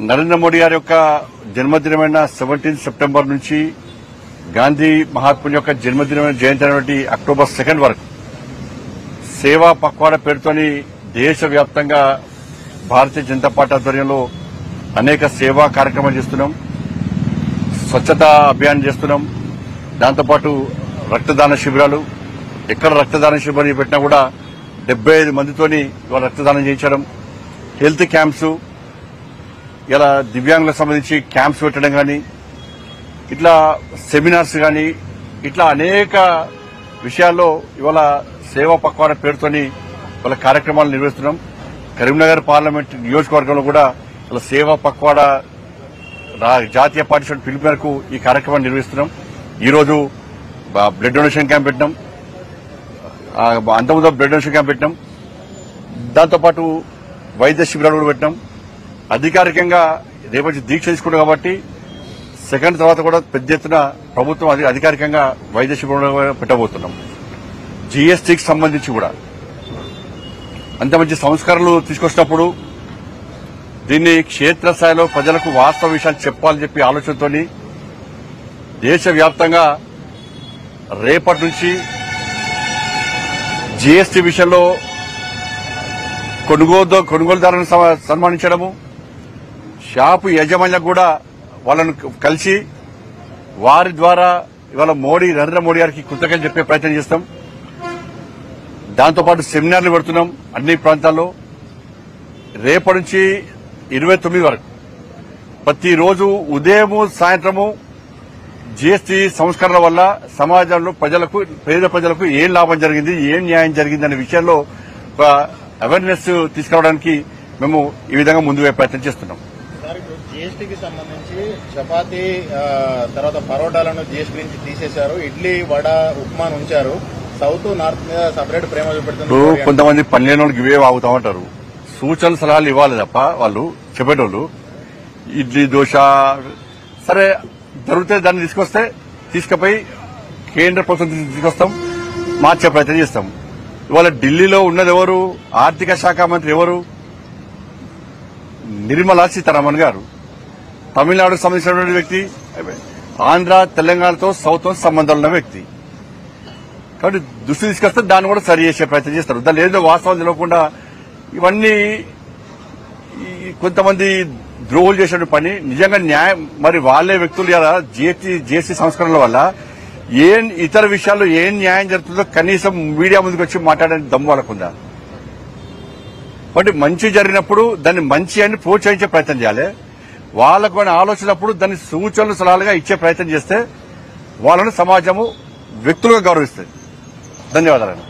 నరేంద్ర మోడీ గారి యొక్క జన్మదినమైన 17 సెప్టెంబర్ నుంచి గాంధీ మహాత్ముని యొక్క జన్మదినమైన జయంతి అయినటువంటి అక్టోబర్ 2 వరకు సేవా పక్వాడా పేరుతోని దేశవ్యాప్తంగా భారతీయ జనతా పార్టీ ఆధ్వర్యంలో అనేక సేవా కార్యక్రమాలు చేస్తున్నాం. స్వచ్ఛతా అభియాన్ చేస్తున్నాం. దాంతోపాటు రక్తదాన శిబిరాలు, ఎక్కడ రక్తదాన శిబిరం పెట్టినా కూడా 75 మందితోని ఇవాళ రక్తదానం చేయించడం, హెల్త్ క్యాంప్స్, ఇలా దివ్యాంగులకు సంబంధించి క్యాంప్స్ పెట్టడం కానీ, ఇట్లా సెమినార్స్ కానీ, ఇట్లా అనేక విషయాల్లో ఇవాళ సేవా పక్వాడా పేరుతోని ఇవాళ కార్యక్రమాలు నిర్వహిస్తున్నాం. కరీంనగర్ పార్లమెంట్ నియోజకవర్గంలో కూడా ఇలా సేవా పక్వాడా జాతీయ పార్టీ పిలుపు మేరకు ఈ కార్యక్రమాన్ని నిర్వహిస్తున్నాం. ఈ రోజు బ్లడ్ డొనేషన్ క్యాంప్ పెట్టినాం, అంతకుముందు బ్లడ్ డొనేషన్ క్యాంప్ పెట్టినాం. దాంతోపాటు వైద్య శిబిరాలు కూడా పెట్టినాం. అధికారికంగా రేపటి దీక్ష తీసుకున్నాం కాబట్టి 2 తర్వాత కూడా పెద్ద ఎత్తున ప్రభుత్వం అధికారికంగా వైద్య శిబిరాలు పెట్టబోతున్నాం. జీఎస్టీకి సంబంధించి కూడా అంత మంచి సంస్కరణలు తీసుకొచ్చినప్పుడు దీన్ని క్షేత్రస్థాయిలో ప్రజలకు వాస్తవ విషయాలు చెప్పాలని చెప్పి ఆలోచనతోని దేశవ్యాప్తంగా రేపటి నుంచి జీఎస్టీ విషయంలో కొనుగోలుదారులను సన్మానించడము, షాపు యజమానులకు కూడా వాళ్ళను కలిసి వారి ద్వారా ఇవాళ నరేంద్ర మోడీ గారికి కృతజ్ఞతలు చెప్పే ప్రయత్నం చేస్తాం. దాంతోపాటు సెమినార్లు పెడుతున్నాం అన్ని ప్రాంతాల్లో. రేపటి నుంచి 29 వరకు ప్రతిరోజు ఉదయము సాయంత్రము జీఎస్టీ సంస్కరణల వల్ల సమాజంలో పేద ప్రజలకు ఏం లాభం జరిగింది, ఏం న్యాయం జరిగింది అనే విషయంలో ఒక అవేర్నెస్ తీసుకురావడానికి మేము ఈ విధంగా ముందుగా ప్రయత్నం చేస్తున్నాం. జీఎస్టీకి సంబంధించి చపాతీ తర్వాత పరోటాలను జీఎస్టీ నుంచి తీసేశారు. ఇడ్లీ, వడ, ఉప్మాను ఉంచారు. సౌత్ నార్త్ మీద సపరేట్ ప్రేమ చూపెడుతున్నారు. కొంతమంది పనిలేని వాళ్ళకి ఇవే వాగుతామంటారు. సూచనలు సలహాలు ఇవ్వాలి తప్ప వాళ్ళు చెప్పేటోళ్ళు ఇడ్లీ, దోశ సరే దొరికితే దాన్ని తీసుకుపోయి కేంద్ర ప్రభుత్వం తీసుకొస్తాం, మార్చే ప్రయత్నం చేస్తాం. ఇవాళ ఢిల్లీలో ఉన్నది ఎవరు? ఆర్థిక శాఖ మంత్రి ఎవరు? నిర్మలా సీతారామన్ గారు. తమిళనాడుకు సంబంధించినటువంటి వ్యక్తి, ఆంధ్ర తెలంగాణతో సౌత్ సంబంధాలు ఉన్న వ్యక్తి. కాబట్టి దృష్టి తీసుకొస్తే దాన్ని కూడా సరి చేసే ప్రయత్నం చేస్తారు. దాని ఏదో వాస్తవాలు తెలియకుండా ఇవన్నీ కొంతమంది ద్రోహులు చేసిన పని. నిజంగా న్యాయం మరి వాళ్లే వ్యక్తులు కదా జీఎస్టీ సంస్కరణల వల్ల ఇతర విషయాల్లో ఏం న్యాయం జరుగుతుందో కనీసం మీడియా ముందుకు వచ్చి మాట్లాడే దమ్ము వాళ్ళకుందా? కాబట్టి మంచి జరిగినప్పుడు దాన్ని మంచి అని ప్రోత్సహించే ప్రయత్నం చేయాలి. వాళ్ళకు ఆలోచనప్పుడు దాన్ని సూచనలు సలహాలుగా ఇచ్చే ప్రయత్నం చేస్తే వాళ్ళను సమాజము వ్యక్తులుగా గౌరవిస్తుంది. ధన్యవాదాలు.